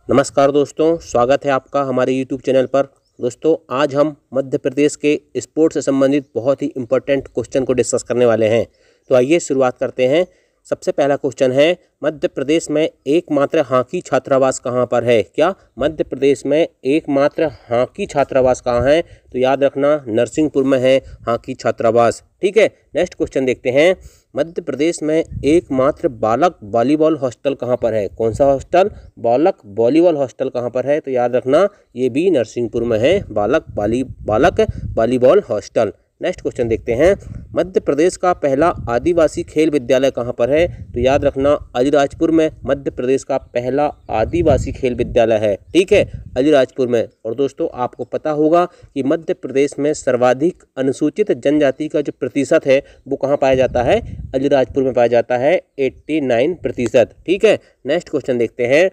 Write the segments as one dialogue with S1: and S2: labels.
S1: नमस्कार दोस्तों, स्वागत है आपका हमारे YouTube चैनल पर। दोस्तों, आज हम मध्य प्रदेश के स्पोर्ट्स से संबंधित बहुत ही इम्पोर्टेंट क्वेश्चन को डिस्कस करने वाले हैं। तो आइए शुरुआत करते हैं। सबसे पहला क्वेश्चन है, मध्य प्रदेश में एकमात्र हॉकी छात्रावास कहाँ पर है? क्या मध्य प्रदेश में एकमात्र हॉकी छात्रावास कहाँ है? तो याद रखना, नरसिंहपुर में है हॉकी छात्रावास। ठीक है, नेक्स्ट क्वेश्चन देखते हैं। मध्य प्रदेश में एकमात्र बालक वॉलीबॉल हॉस्टल कहाँ पर है? कौन सा हॉस्टल? बालक वॉलीबॉल हॉस्टल कहाँ पर है? तो याद रखना, ये भी नरसिंहपुर में है, बालक वॉलीबॉल हॉस्टल। नेक्स्ट क्वेश्चन देखते हैं। मध्य प्रदेश का पहला आदिवासी खेल विद्यालय कहाँ पर है? तो याद रखना, अलीराजपुर में मध्य प्रदेश का पहला आदिवासी खेल विद्यालय है। ठीक है, अलीराजपुर में। और दोस्तों, आपको पता होगा कि मध्य प्रदेश में सर्वाधिक अनुसूचित जनजाति का जो प्रतिशत है वो कहाँ पाया जाता है? अलीराजपुर में पाया जाता है, 89%। ठीक है, नेक्स्ट क्वेश्चन देखते हैं।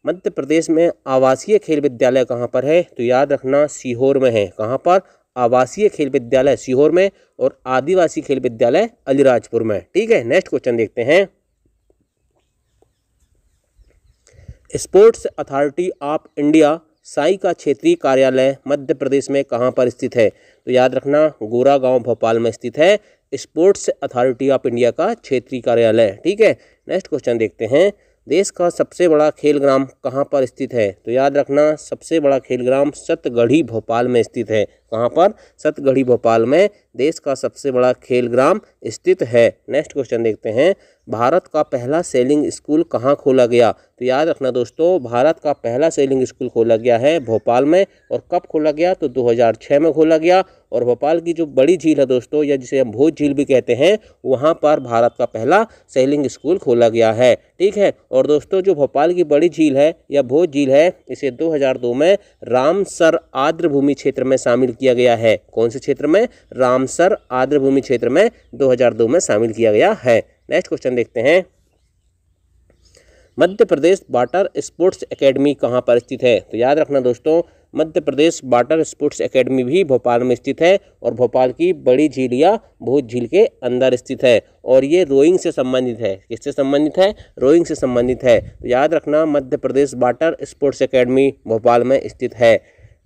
S1: मध्य प्रदेश में आवासीय खेल विद्यालय कहाँ पर है? तो याद रखना, सीहोर में है। कहाँ पर? आवासीय खेल विद्यालय सीहोर में और आदिवासी खेल विद्यालय अलीराजपुर में। ठीक है, नेक्स्ट क्वेश्चन देखते हैं। Sports authority of India Sai का क्षेत्रीय कार्यालय मध्य प्रदेश में कहाँ पर स्थित है? तो याद रखना, गोरागांव भोपाल में स्थित है स्पोर्ट्स अथॉरिटी ऑफ इंडिया का क्षेत्रीय कार्यालय। ठीक है, नेक्स्ट क्वेश्चन देखते हैं। देश का सबसे बड़ा खेल ग्राम कहाँ पर स्थित है? तो याद रखना, सबसे बड़ा खेल ग्राम सतगढ़ी भोपाल में स्थित है। कहाँ पर? सतगढ़ी भोपाल में देश का सबसे बड़ा खेल ग्राम स्थित है। नेक्स्ट क्वेश्चन देखते हैं। भारत का पहला सेलिंग स्कूल कहाँ खोला गया? तो याद रखना दोस्तों, भारत का पहला सेलिंग स्कूल खोला गया है भोपाल में। और कब खोला गया? तो 2006 में खोला गया। और भोपाल की जो बड़ी झील है दोस्तों, या जिसे हम भोज झील भी कहते हैं, वहाँ पर भारत का पहला सेलिंग स्कूल खोला गया है। ठीक है, और दोस्तों, जो भोपाल की बड़ी झील है या भोज झील है, इसे 2002 में रामसर आर्द्रभूमि क्षेत्र में शामिल किया गया है। कौन से क्षेत्र में? रामसर आर्द्रभूमि क्षेत्र में 2002 में शामिल किया गया है। नेक्स्ट क्वेश्चन देखते हैं। Madhya Pradesh water sports academy कहाँ पर स्थित है? तो याद रखना दोस्तों, Madhya Pradesh water sports academy भी भोपाल में स्थित है और भोपाल की बड़ी झील या भोज झील के अंदर स्थित है। और ये रोइंग से संबंधित है। किससे संबंधित है? रोइंग से संबंधित है। तो याद रखना, Madhya Pradesh water sports academy Bhopal में स्थित है।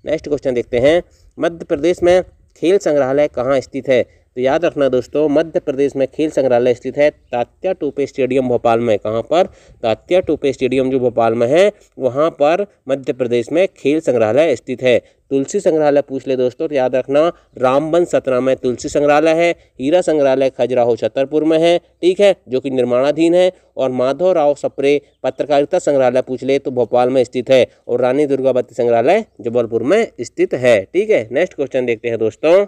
S1: नेक्स्ट क्वेश्चन देखते हैं। मध्य प्रदेश में खेल संग्रहालय कहाँ स्थित है? तो याद रखना दोस्तों, मध्य प्रदेश में खेल संग्रहालय स्थित है तात्या टोपे स्टेडियम भोपाल में। कहाँ पर? तात्या टोपे स्टेडियम जो भोपाल में है, वहाँ पर मध्य प्रदेश में खेल संग्रहालय स्थित है। तुलसी संग्रहालय पूछ ले दोस्तों, तो याद रखना, रामबन सतना में तुलसी संग्रहालय है। हीरा संग्रहालय खजुराहो छतरपुर में है। ठीक है, जो कि निर्माणाधीन है। और माधवराव सप्रे पत्रकारिता संग्रहालय पूछ ले तो भोपाल में स्थित है। और रानी दुर्गावती संग्रहालय जबलपुर में स्थित है। ठीक है, नेक्स्ट क्वेश्चन देखते हैं दोस्तों।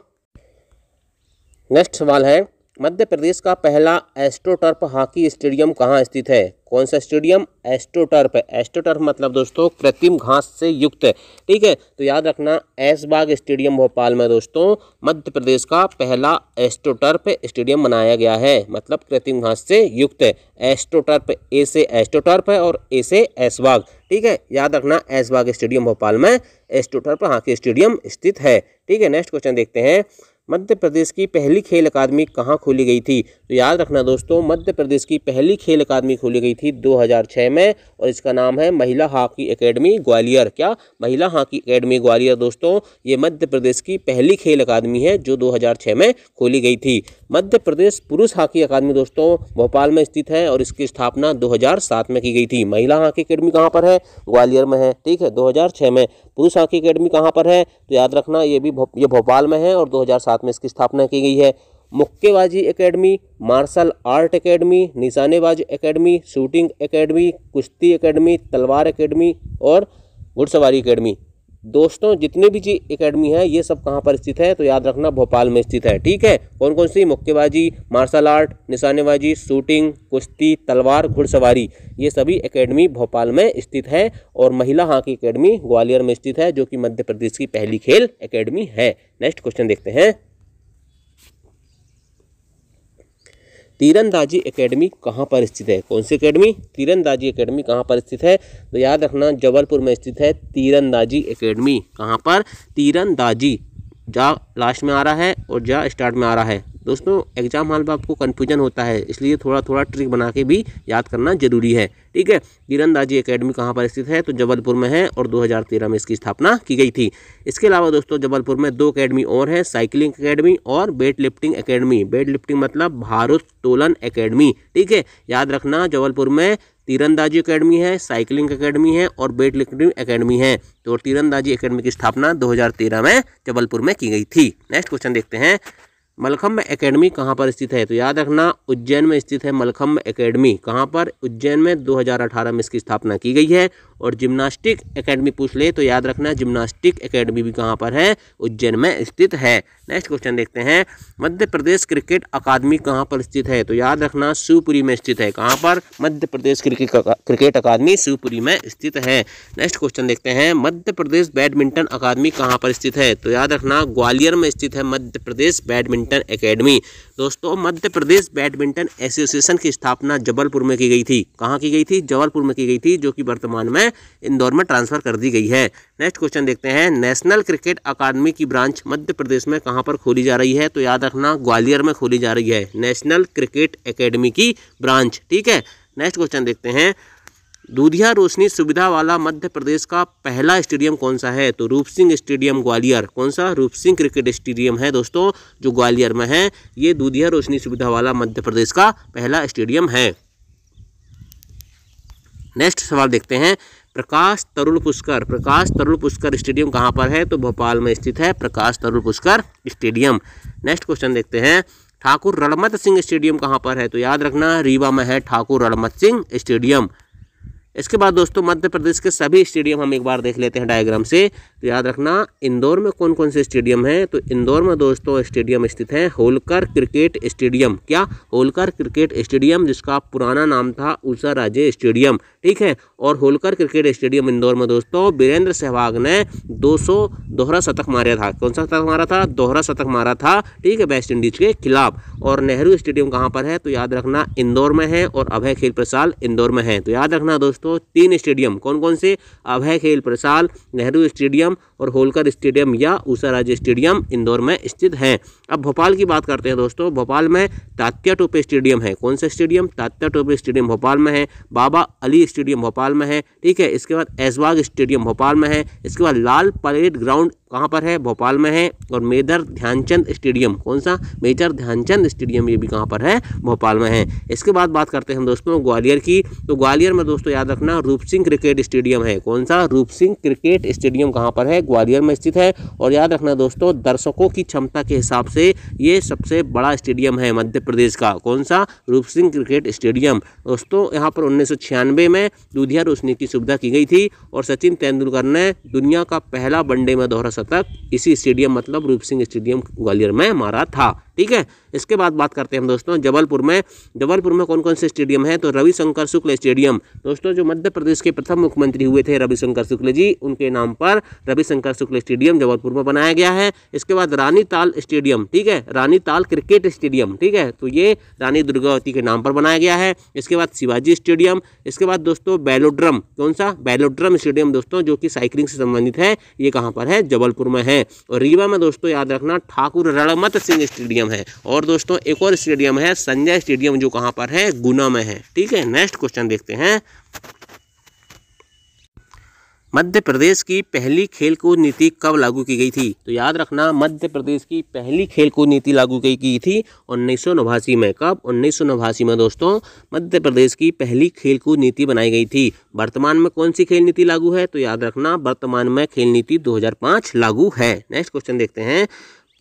S1: नेक्स्ट सवाल है, मध्य प्रदेश का पहला एस्ट्रोटर्फ हॉकी स्टेडियम कहाँ स्थित है? कौन सा स्टेडियम? एस्ट्रोटर्फ। एस्ट्रोटर्फ मतलब दोस्तों कृत्रिम घास से युक्त। ठीक है, तो याद रखना, ऐशबाग स्टेडियम भोपाल में दोस्तों मध्य प्रदेश का पहला एस्ट्रोटर्फ स्टेडियम बनाया गया है, मतलब कृत्रिम घास से युक्त। एस्ट्रोटर्फ, ए से एस्ट्रोटर्फ है और ए से ऐशबाग। ठीक है, याद रखना, ऐशबाग स्टेडियम भोपाल में एस्ट्रोटर्फ हॉकी स्टेडियम स्थित है। ठीक है, नेक्स्ट क्वेश्चन देखते हैं। मध्य प्रदेश की पहली खेल अकादमी कहाँ खोली गई थी? तो याद रखना दोस्तों, मध्य प्रदेश की पहली खेल अकादमी खोली गई थी 2006 में और इसका नाम है महिला हॉकी एकेडमी ग्वालियर। क्या? महिला हॉकी एकेडमी ग्वालियर। दोस्तों, ये मध्य प्रदेश की पहली खेल अकादमी है जो 2006 में खोली गई थी। मध्य प्रदेश पुरुष हॉकी अकादमी दोस्तों भोपाल में स्थित है और इसकी स्थापना 2007 में की गई थी। महिला हॉकी एकेडमी कहाँ पर है? ग्वालियर में है। ठीक है, 2006 में। पुरुष हॉकी एकेडमी कहाँ पर है? तो याद रखना, ये भोपाल में है और 2007 में इसकी स्थापना की गई है। मुक्केबाजी एकेडमी, मार्शल आर्ट एकेडमी, निशानेबाजी एकेडमी, शूटिंग एकेडमी, कुश्ती एकेडमी, तलवार एकेडमी और घुड़सवारी एकेडमी। दोस्तों, जितने भी जी एकेडमी है ये सब कहाँ पर स्थित है? तो याद रखना, भोपाल में स्थित है। ठीक है, कौन कौन सी? मुक्केबाजी, मार्शल आर्ट, निशानेबाजी, शूटिंग, कुश्ती, तलवार, घुड़सवारी, ये सभी एकेडमी भोपाल में स्थित है। और महिला हॉकी एकेडमी ग्वालियर में स्थित है, जो कि मध्य प्रदेश की पहली खेल एकेडमी है। नेक्स्ट क्वेश्चन देखते हैं। तीरंदाजी एकेडमी कहाँ पर स्थित है? कौन सी एकेडमी? तीरंदाजी एकेडमी कहाँ पर स्थित है? तो याद रखना, जबलपुर में स्थित है तीरंदाजी एकेडमी। कहाँ पर? तीरंदाजी, जा लास्ट में आ रहा है और जा स्टार्ट में आ रहा है। दोस्तों एग्जाम हॉल में आपको कन्फ्यूजन होता है, इसलिए थोड़ा थोड़ा ट्रिक बना के भी याद करना जरूरी है। ठीक है, तीरंदाजी एकेडमी कहाँ पर स्थित है, तो जबलपुर में है और 2013 में इसकी स्थापना की गई थी। इसके अलावा दोस्तों जबलपुर में 2 अकेडमी और है, साइकिलिंग एकेडमी और weight lifting academy. Weight lifting मतलब भारोत्तोलन एकेडमी। ठीक है, याद रखना जबलपुर में तीरंदाजी एकेडमी है, साइकिलिंग एकेडमी है और वेट लिफ्टिंग एकेडमी है। तो तीरंदाजी एकेडमी की स्थापना 2013 में जबलपुर में की गई थी। नेक्स्ट क्वेश्चन देखते हैं, मलखम्ब एकेडमी कहाँ पर स्थित है, तो याद रखना उज्जैन में स्थित है मलखम्ब एकेडमी। कहाँ पर, उज्जैन में 2018 में इसकी स्थापना की गई है। और जिम्नास्टिक एकेडमी पूछ ले तो याद रखना जिम्नास्टिक एकेडमी भी कहाँ पर है, उज्जैन में स्थित है। नेक्स्ट क्वेश्चन देखते हैं, मध्य प्रदेश क्रिकेट अकादमी कहाँ पर स्थित है, तो याद रखना शिवपुरी में स्थित है। कहाँ पर, मध्य प्रदेश क्रिकेट अकादमी शिवपुरी में स्थित है। नेक्स्ट क्वेश्चन देखते हैं, मध्य प्रदेश बैडमिंटन अकादमी कहाँ पर स्थित है, तो याद रखना ग्वालियर में स्थित है मध्य प्रदेश बैडमिंटन एकेडमी। दोस्तों मध्य प्रदेश बैडमिंटन एसोसिएशन की स्थापना जबलपुर में की गई थी। कहाँ की गई थी, जबलपुर में की गई थी, जो कि वर्तमान में इंदौर में ट्रांसफर कर दी गई है। नेक्स्ट क्वेश्चन देखते हैं, नेशनल क्रिकेट अकादमी की ब्रांच मध्य प्रदेश में कहाँ पर खोली जा रही है, तो याद रखना ग्वालियर में खोली जा रही है नेशनल क्रिकेट एकेडमी की ब्रांच। ठीक है, नेक्स्ट क्वेश्चन देखते हैं, दूधिया रोशनी सुविधा वाला मध्य प्रदेश का पहला स्टेडियम कौन सा है, तो रूप सिंह स्टेडियम ग्वालियर। कौन सा, रूप सिंह क्रिकेट स्टेडियम है दोस्तों, जो ग्वालियर में है। ये दूधिया रोशनी सुविधा वाला मध्य प्रदेश का पहला स्टेडियम है। नेक्स्ट सवाल देखते हैं, प्रकाश तरुण पुष्कर स्टेडियम कहाँ पर है, तो भोपाल में स्थित है प्रकाश तरुण पुष्कर स्टेडियम। नेक्स्ट क्वेश्चन देखते हैं, ठाकुर रणमत सिंह स्टेडियम कहाँ पर है, तो याद रखना रीवा में है ठाकुर रणमत सिंह स्टेडियम। इसके बाद दोस्तों मध्य प्रदेश के सभी स्टेडियम हम एक बार देख लेते हैं डायग्राम से। तो याद रखना इंदौर में कौन कौन से स्टेडियम हैं, तो इंदौर में दोस्तों स्टेडियम स्थित है होलकर क्रिकेट स्टेडियम। क्या, होलकर क्रिकेट स्टेडियम, जिसका पुराना नाम था उषा राजे स्टेडियम। ठीक है, और होलकर क्रिकेट स्टेडियम इंदौर में दोस्तों वीरेंद्र सहवाग ने 200 दोहरा शतक मारा था। कौन सा शतक मारा था, दोहरा शतक मारा था। ठीक है, वेस्ट इंडीज के खिलाफ। और नेहरू स्टेडियम कहाँ पर है, तो याद रखना इंदौर में है और अभय खेल प्रसाद इंदौर में है। तो याद रखना दोस्तों 3 स्टेडियम कौन कौन से, अभय खेल प्रसाद, नेहरू स्टेडियम और होलकर स्टेडियम या उषा राजे स्टेडियम इंदौर में स्थित है। अब भोपाल की बात करते हैं दोस्तों। भोपाल में तात्या टोपे स्टेडियम है। कौन सा स्टेडियम, तात्या टोपे स्टेडियम भोपाल में है। बाबा अली स्टेडियम भोपाल में है। ठीक है, इसके बाद ऐशबाग स्टेडियम भोपाल में है। इसके बाद लाल परेड ग्राउंड कहाँ पर है, भोपाल में है। और मेजर ध्यानचंद स्टेडियम, कौन सा, मेजर ध्यानचंद स्टेडियम, ये भी कहाँ पर है, भोपाल में है। इसके बाद बात करते हैं हम दोस्तों ग्वालियर की। तो ग्वालियर में दोस्तों याद रखना रूप सिंह क्रिकेट स्टेडियम है। कौन सा, रूप सिंह क्रिकेट स्टेडियम कहाँ पर है, ग्वालियर में स्थित है। और याद रखना दोस्तों दर्शकों की क्षमता के हिसाब से ये सबसे बड़ा स्टेडियम है मध्य प्रदेश का। कौन सा, रूप सिंह क्रिकेट स्टेडियम। दोस्तों यहाँ पर 1996 में दूधिया रोशनी की सुविधा की गई थी और सचिन तेंदुलकर ने दुनिया का पहला वनडे में दोहरा तक इसी स्टेडियम मतलब रूप सिंह स्टेडियम ग्वालियर में मारा था। ठीक है, इसके बाद बात करते हैं हम दोस्तों जबलपुर में कौन कौन से स्टेडियम है, तो रविशंकर शुक्ल स्टेडियम। दोस्तों जो मध्य प्रदेश के प्रथम मुख्यमंत्री हुए थे रविशंकर शुक्ल जी, उनके नाम पर रविशंकर शुक्ल स्टेडियम जबलपुर में बनाया गया है। इसके बाद रानीताल स्टेडियम, ठीक है, रानीताल क्रिकेट स्टेडियम, ठीक है, तो ये रानी दुर्गावती के नाम पर बनाया गया है। इसके बाद शिवाजी स्टेडियम। इसके बाद दोस्तों बेलोड्रम, कौन सा, बेलोड्रम स्टेडियम दोस्तों जो कि साइकिलिंग से संबंधित है, ये कहाँ पर है, जबलपुर में है। और रीवा में दोस्तों याद रखना ठाकुर रणमत सिंह स्टेडियम है। और दोस्तों एक और स्टेडियम है संजय स्टेडियम जो कहां पर है, गुना में है। ठीक है, नेक्स्ट क्वेश्चन देखते हैं। मध्य प्रदेश की पहली खेलकूद नीति कब लागू की गई थी, तो याद रखना मध्य प्रदेश की पहली खेलकूद नीति लागू की थी 1989 में। कब, 1989 में दोस्तों मध्य प्रदेश की पहली खेलकूद नीति बनाई गई थी। वर्तमान में कौन सी खेल नीति लागू है, तो याद रखना वर्तमान में खेल नीति 2005 लागू है। नेक्स्ट क्वेश्चन देखते हैं,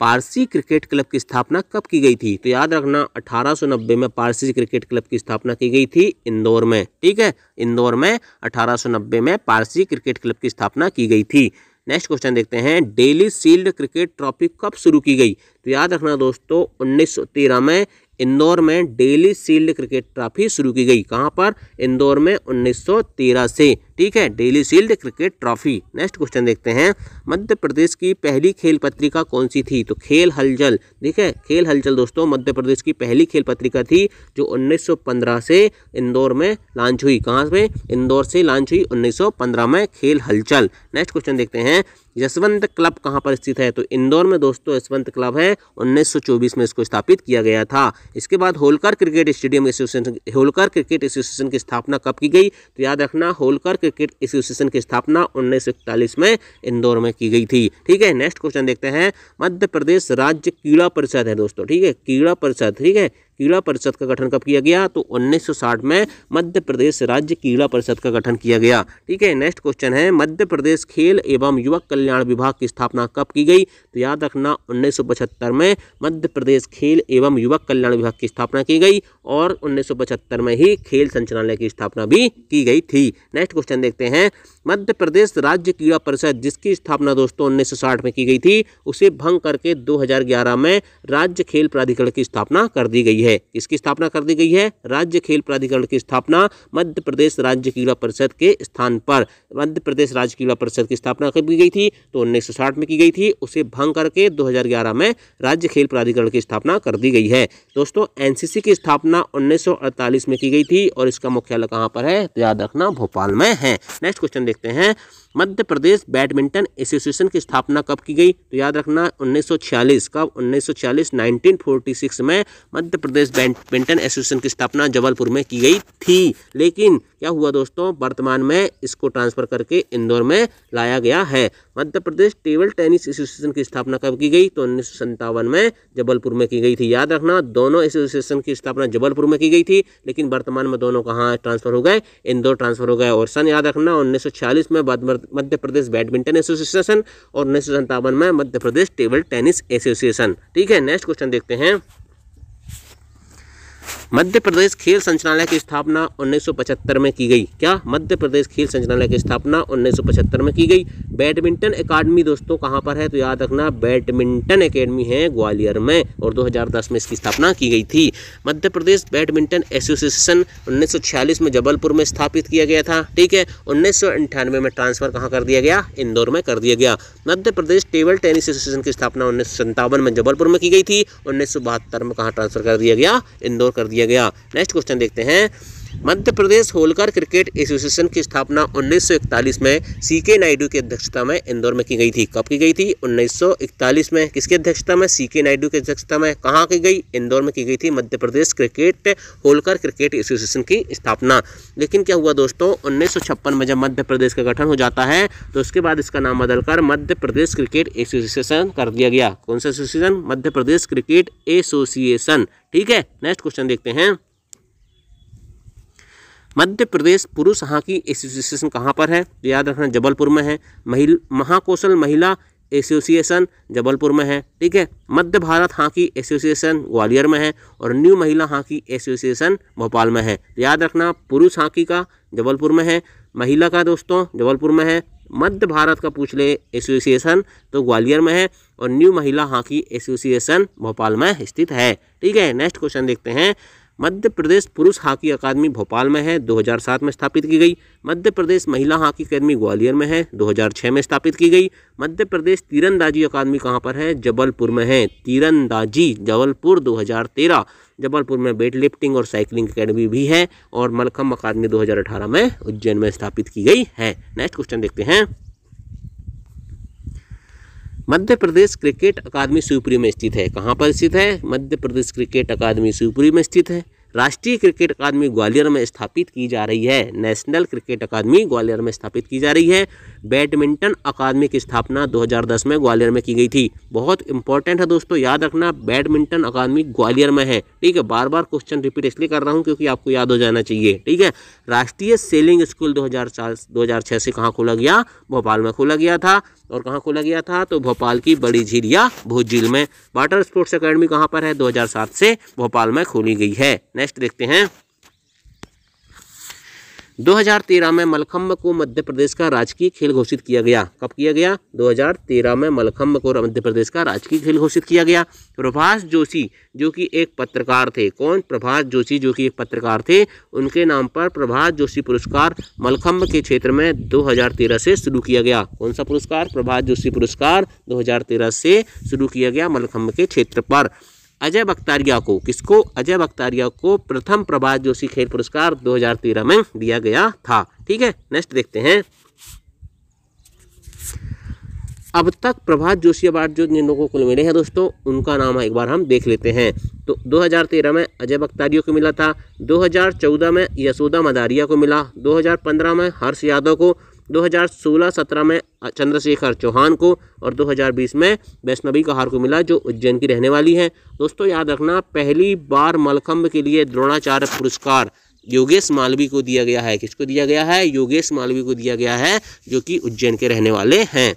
S1: पारसी क्रिकेट क्लब की स्थापना कब की गई थी, तो याद रखना 1890 में पारसी क्रिकेट क्लब की स्थापना की गई थी इंदौर में। ठीक है, इंदौर में 1890 में पारसी क्रिकेट क्लब की स्थापना की गई थी। नेक्स्ट क्वेश्चन देखते हैं, डेली शील्ड क्रिकेट ट्रॉफी कब शुरू की गई, तो याद रखना दोस्तों 1913 में इंदौर में डेली शील्ड क्रिकेट ट्रॉफी शुरू की गई। कहां पर, इंदौर में 1913 से। ठीक है, daily shield cricket trophy. Next question देखते हैं, मध्य प्रदेश की पहली खेल पत्रिका कौन सी थी? तो खेल हलचल। ठीक है, खेल हलचल दोस्तों मध्य प्रदेश की पहली खेल पत्रिका थी जो 1915 से इंदौर में लॉन्च हुई। कहाँ पे? इंदौर से लॉन्च हुई 1915 में खेल हलचल। नेक्स्ट क्वेश्चन देखते हैं, यशवंत क्लब कहाँ पर स्थित है? तो इंदौर में दोस्तों यशवंत क्लब है, 1924 में इसको स्थापित किया गया था। इसके बाद होलकर क्रिकेट एसोसिएशन की स्थापना कब की गई? तो याद रखना, होलकर क्रिकेट एसोसिएशन की स्थापना 1941 में इंदौर में की गई थी। ठीक है, नेक्स्ट क्वेश्चन देखते हैं, मध्य प्रदेश राज्य क्रीड़ा परिषद है दोस्तों। ठीक है, क्रीड़ा परिषद। ठीक है, क्रीड़ा परिषद का गठन कब किया गया? तो 1960 में मध्य प्रदेश राज्य क्रीड़ा परिषद का गठन किया गया। ठीक है, नेक्स्ट क्वेश्चन है, मध्य प्रदेश खेल एवं युवक कल्याण विभाग की स्थापना कब की गई? तो याद रखना 1975 में मध्य प्रदेश खेल एवं युवक कल्याण विभाग की स्थापना की गई और 1975 में ही खेल संचालनालय की स्थापना भी की गई थी। नेक्स्ट क्वेश्चन देखते हैं, मध्य प्रदेश राज्य क्रीड़ा परिषद जिसकी स्थापना दोस्तों 1960 में की गई थी, उसे भंग करके 2011 में राज्य खेल प्राधिकरण की स्थापना कर दी गई है। किसकी स्थापना कर दी गई है? राज्य खेल प्राधिकरण की स्थापना मध्य प्रदेश राज्य क्रीड़ा परिषद के स्थान पर। मध्य प्रदेश राज्य क्रीड़ा परिषद की स्थापना कब की गई थी? तो 1960 में की गई थी। उसे भंग करके 2011 में राज्य खेल प्राधिकरण की स्थापना कर दी गई है। दोस्तों एनसीसी की स्थापना 1948 में की गई थी और इसका मुख्यालय कहाँ पर है? तो याद रखना भोपाल में है। नेक्स्ट क्वेश्चन देखते हैं, मध्य प्रदेश बैडमिंटन एसोसिएशन की स्थापना कब की गई? तो याद रखना 1946। कब? 1946 में मध्य प्रदेश बैडमिंटन एसोसिएशन की स्थापना जबलपुर में की गई थी। लेकिन क्या हुआ दोस्तों, वर्तमान में इसको ट्रांसफर करके इंदौर में लाया गया है। Madhya Pradesh table tennis association की स्थापना कब की गई? तो 1957 में जबलपुर में की गई थी। याद रखना दोनों एसोसिएशन की स्थापना जबलपुर में की गई थी, लेकिन वर्तमान में दोनों कहाँ ट्रांसफर हो गए? इंदौर ट्रांसफर हो गए। और सन याद रखना 1946 में मध्य प्रदेश बैडमिंटन एसोसिएशन और 1957 में Madhya Pradesh table tennis association. ठीक है, नेक्स्ट क्वेश्चन देखते हैं, मध्य प्रदेश खेल संचालनालय की स्थापना 1975 में की गई। क्या? मध्य प्रदेश खेल संचालनालय की स्थापना 1975 में की गई। बैडमिंटन एकेडमी दोस्तों कहाँ पर है? तो याद रखना बैडमिंटन एकेडमी है ग्वालियर में और 2010 में इसकी स्थापना की गई थी। मध्य प्रदेश बैडमिंटन एसोसिएशन 1946 में जबलपुर में स्थापित किया गया था। ठीक है, 1998 में ट्रांसफर कहाँ कर दिया गया? इंदौर में कर दिया गया। Madhya Pradesh table tennis association की स्थापना 1957 में जबलपुर में की गई थी। 1972 में कहाँ ट्रांसफर कर दिया गया? इंदौर कर दिया गया। नेक्स्ट क्वेश्चन देखते हैं, मध्य प्रदेश होलकर क्रिकेट एसोसिएशन की स्थापना 1941 में सीके नायडू की अध्यक्षता में इंदौर में की गई थी। कब की गई थी? 1941 में। किसकी अध्यक्षता में? सीके नायडू की अध्यक्षता में। कहाँ की गई? इंदौर में की गई थी। मध्य प्रदेश होलकर क्रिकेट एसोसिएशन की स्थापना। लेकिन क्या हुआ दोस्तों, 1956 में जब मध्य प्रदेश का गठन हो जाता है तो उसके बाद इसका नाम बदलकर मध्य प्रदेश क्रिकेट एसोसिएशन कर दिया गया। कौन सा association? Madhya Pradesh cricket association. ठीक है, नेक्स्ट क्वेश्चन देखते हैं, मध्य प्रदेश पुरुष हॉकी एसोसिएशन कहाँ पर है? तो याद रखना जबलपुर में है। महाकौशल महिला एसोसिएशन जबलपुर में है। ठीक है, मध्य भारत हॉकी एसोसिएशन ग्वालियर में है और न्यू महिला हॉकी एसोसिएशन भोपाल में है। याद रखना पुरुष हॉकी का जबलपुर में है, महिला का दोस्तों जबलपुर में है, मध्य भारत का पूछ ले एसोसिएशन तो ग्वालियर में है और न्यू महिला हॉकी एसोसिएशन भोपाल में स्थित है। ठीक है, नेक्स्ट क्वेश्चन देखते हैं, मध्य प्रदेश पुरुष हॉकी अकादमी भोपाल में है, 2007 में स्थापित की गई। मध्य प्रदेश महिला हॉकी अकादमी ग्वालियर में है, 2006 में स्थापित की गई। मध्य प्रदेश तीरंदाजी अकादमी कहाँ पर है? जबलपुर में है। तीरंदाजी जबलपुर 2013। जबलपुर में वेट लिफ्टिंग और साइकिलिंग अकेडमी भी है और मलखम्ब अकादमी 2018 में उज्जैन में स्थापित की गई है। नेक्स्ट क्वेश्चन देखते हैं, मध्य प्रदेश क्रिकेट अकादमी शिवपुरी में स्थित है। कहाँ पर स्थित है? मध्य प्रदेश क्रिकेट अकादमी शिवपुरी में स्थित है। राष्ट्रीय क्रिकेट अकादमी ग्वालियर में स्थापित की जा रही है। नेशनल क्रिकेट अकादमी ग्वालियर में स्थापित की जा रही है। बैडमिंटन अकादमी की स्थापना 2010 में ग्वालियर में की गई थी। बहुत इंपॉर्टेंट है दोस्तों, याद रखना बैडमिंटन अकादमी ग्वालियर में है। ठीक है, बार बार क्वेश्चन रिपीट इसलिए कर रहा हूँ क्योंकि आपको याद हो जाना चाहिए। ठीक है, राष्ट्रीय सेलिंग स्कूल 2006 से कहाँ खोला गया? भोपाल में खोला गया था। और कहाँ खोला गया था? तो भोपाल की बड़ी झील या भूत झील में। वाटर स्पोर्ट्स अकेडमी कहाँ पर है? 2007 से भोपाल में खोली गई है। नेक्स्ट देखते हैं, 2013 में मलखम्ब को मध्य प्रदेश का राजकीय खेल घोषित किया गया। कब किया गया? 2013 में मलखम्ब को मध्य प्रदेश का राजकीय खेल घोषित किया गया। प्रभाष जोशी जो कि एक पत्रकार थे, कौन? प्रभाष जोशी जो कि एक पत्रकार थे, उनके नाम पर प्रभाष जोशी पुरस्कार मलखम्ब के क्षेत्र में 2013 से शुरू किया गया। कौन सा पुरस्कार? प्रभाष जोशी पुरस्कार 2013 से शुरू किया गया मलखम्ब के क्षेत्र पर। अजय बख्तारिया को, किसको? अजय बख्तारिया को प्रथम प्रभाष जोशी खेल पुरस्कार 2013 में दिया गया था। ठीक है, नेक्स्ट देखते हैं। अब तक प्रभाष जोशी अवार्ड जो जिन लोगों को मिले हैं दोस्तों, उनका नाम एक बार हम देख लेते हैं। तो 2013 में अजय बख्तारिया को मिला था, 2014 में यशोदा मदारिया को मिला, 2015 में हर्ष यादव को, 2016-17 में चंद्रशेखर चौहान को और 2020 में वैष्णवी कहार को मिला जो उज्जैन की रहने वाली है। दोस्तों याद रखना, पहली बार मलखम्ब के लिए द्रोणाचार्य पुरस्कार योगेश मालवीय को दिया गया है। किसको दिया गया है? योगेश मालवीय को दिया गया है, जो कि उज्जैन के रहने वाले हैं।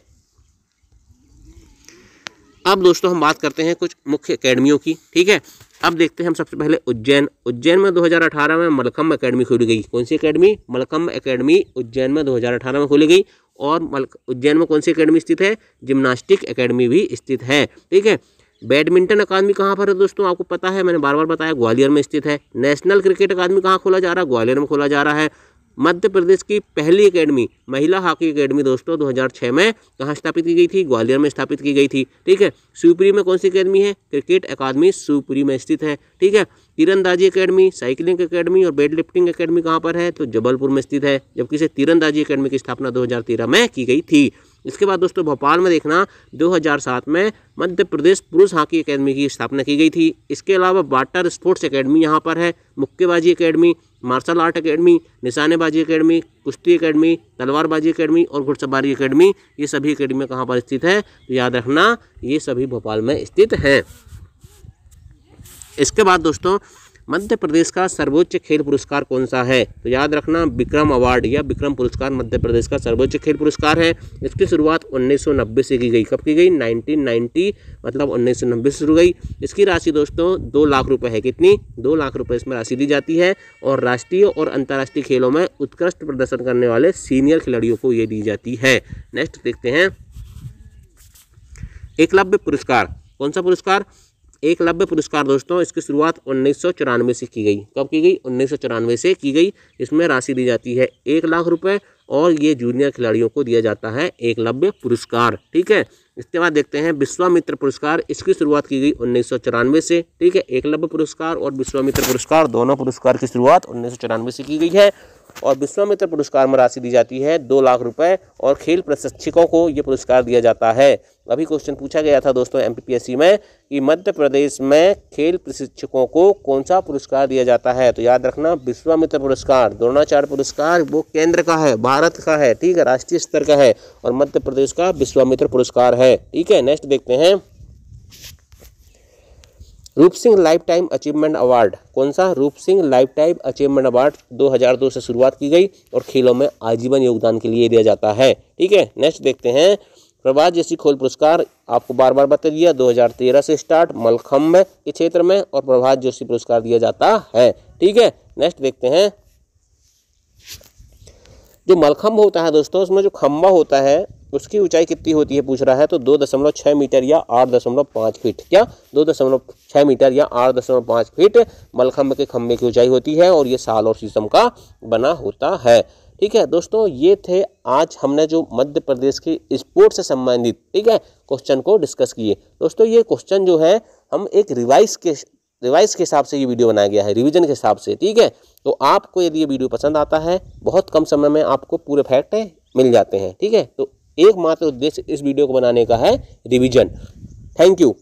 S1: अब दोस्तों हम बात करते हैं कुछ मुख्य एकेडमियों की। ठीक है, अब देखते हैं हम सबसे पहले उज्जैन में 2018 में मलखम्ब एकेडमी खोली गई। कौन सी एकेडमी? मलखम्ब एकेडमी उज्जैन में 2018 में खोली गई। और उज्जैन में कौन सी एकेडमी स्थित है? जिम्नास्टिक एकेडमी भी स्थित है। ठीक है, बैडमिंटन अकादमी कहाँ पर है दोस्तों? आपको पता है, मैंने बार बार बताया, ग्वालियर में स्थित है। नेशनल क्रिकेट अकादमी कहाँ खोला जा रहा है? ग्वालियर में खोला जा रहा है। मध्य प्रदेश की पहली एकेडमी महिला हॉकी एकेडमी दोस्तों 2006 में कहाँ स्थापित की गई थी? ग्वालियर में स्थापित की गई थी। ठीक है, शिवपुरी में कौन सी एकेडमी है? क्रिकेट अकादमी शिवपुरी में स्थित है। ठीक है, तीरंदाजी एकेडमी, साइकिलिंग एकेडमी और वेट लिफ्टिंग एकेडमी कहाँ पर है? तो जबलपुर में स्थित है, जबकि इसे तीरंदाजी एकेडमी की स्थापना 2013 में की गई थी। इसके बाद दोस्तों भोपाल में देखना, 2007 में मध्य प्रदेश पुरुष हॉकी एकेडमी की स्थापना की गई थी। इसके अलावा वाटर स्पोर्ट्स एकेडमी यहाँ पर है, मुक्केबाजी एकेडमी, मार्शल आर्ट एकेडमी, निशानेबाजी एकेडमी, कुश्ती एकेडमी, तलवारबाजी एकेडमी और घुड़सवारी एकेडमी, ये सभी एकेडमी कहाँ पर स्थित है? तो याद रखना, ये सभी भोपाल में स्थित हैं। इसके बाद दोस्तों मध्य प्रदेश का सर्वोच्च खेल पुरस्कार कौन सा है? तो याद रखना, विक्रम अवार्ड या विक्रम पुरस्कार मध्य प्रदेश का सर्वोच्च खेल पुरस्कार है। इसकी शुरुआत 1990 से की गई। कब की गई? 1990, मतलब 1990 से शुरू गई। इसकी राशि दोस्तों 2 लाख रुपए है। कितनी? 2 लाख रुपए इसमें राशि दी जाती है। और राष्ट्रीय और अंतर्राष्ट्रीय खेलों में उत्कृष्ट प्रदर्शन करने वाले सीनियर खिलाड़ियों को ये दी जाती है। नेक्स्ट देखते हैं, एकलव्य पुरस्कार। कौन सा पुरस्कार? एकलव्य पुरस्कार दोस्तों, इसकी शुरुआत 1994 से की गई। कब की गई? 1994 से की गई। इसमें राशि दी जाती है 1 लाख रुपए और ये जूनियर खिलाड़ियों को दिया जाता है एकलव्य पुरस्कार। ठीक है, इसके बाद देखते हैं विश्वामित्र पुरस्कार। इसकी शुरुआत की गई 1994 से। ठीक है, एकलव्य पुरस्कार और विश्वामित्र पुरस्कार दोनों पुरस्कार की शुरुआत 1994 से की गई है। और विश्वामित्र पुरस्कार में राशि दी जाती है 2 लाख रुपए और खेल प्रशिक्षकों को ये पुरस्कार दिया जाता है। अभी क्वेश्चन पूछा गया था दोस्तों एमपीपीएससी में कि मध्य प्रदेश में खेल प्रशिक्षकों को कौन सा पुरस्कार दिया जाता है? तो याद रखना, विश्वामित्र पुरस्कार। द्रोणाचार्य पुरस्कार वो केंद्र का है, भारत का है। ठीक है, राष्ट्रीय स्तर का है। और मध्य प्रदेश का विश्वामित्र पुरस्कार है। ठीक है, नेक्स्ट देखते हैं, रूप Singh life time achievement award. कौन सा? रूप Singh life time achievement award 2002 से शुरुआत की गई और खेलों में आजीवन योगदान के लिए दिया जाता है। ठीक है, नेक्स्ट देखते हैं, प्रभाष जोशी खेल पुरस्कार। आपको बार बार बता दिया, 2013 से स्टार्ट मलखम्ब के क्षेत्र में और प्रभाष जोशी पुरस्कार दिया जाता है। ठीक है, नेक्स्ट देखते हैं, जो मलखम्ब होता है दोस्तों, उसमें जो खम्बा होता है उसकी ऊंचाई कितनी होती है पूछ रहा है। तो 2.6 मीटर या 8.5 फीट। क्या? 2.6 मीटर या 8.5 फीट मलखम्ब के खम्बे की ऊंचाई होती है और ये साल और शीशम का बना होता है। ठीक है दोस्तों, ये थे आज हमने जो मध्य प्रदेश की स्पोर्ट्स से संबंधित ठीक है क्वेश्चन को डिस्कस किए। दोस्तों ये क्वेश्चन जो है हम एक रिवाइज के हिसाब से ये वीडियो बनाया गया है, रिवीजन के हिसाब से। ठीक है, तो आपको यदि ये वीडियो पसंद आता है, बहुत कम समय में आपको पूरे फैक्ट मिल जाते हैं। ठीक है, तो एकमात्र उद्देश्य इस वीडियो को बनाने का है रिवीजन। Thank you.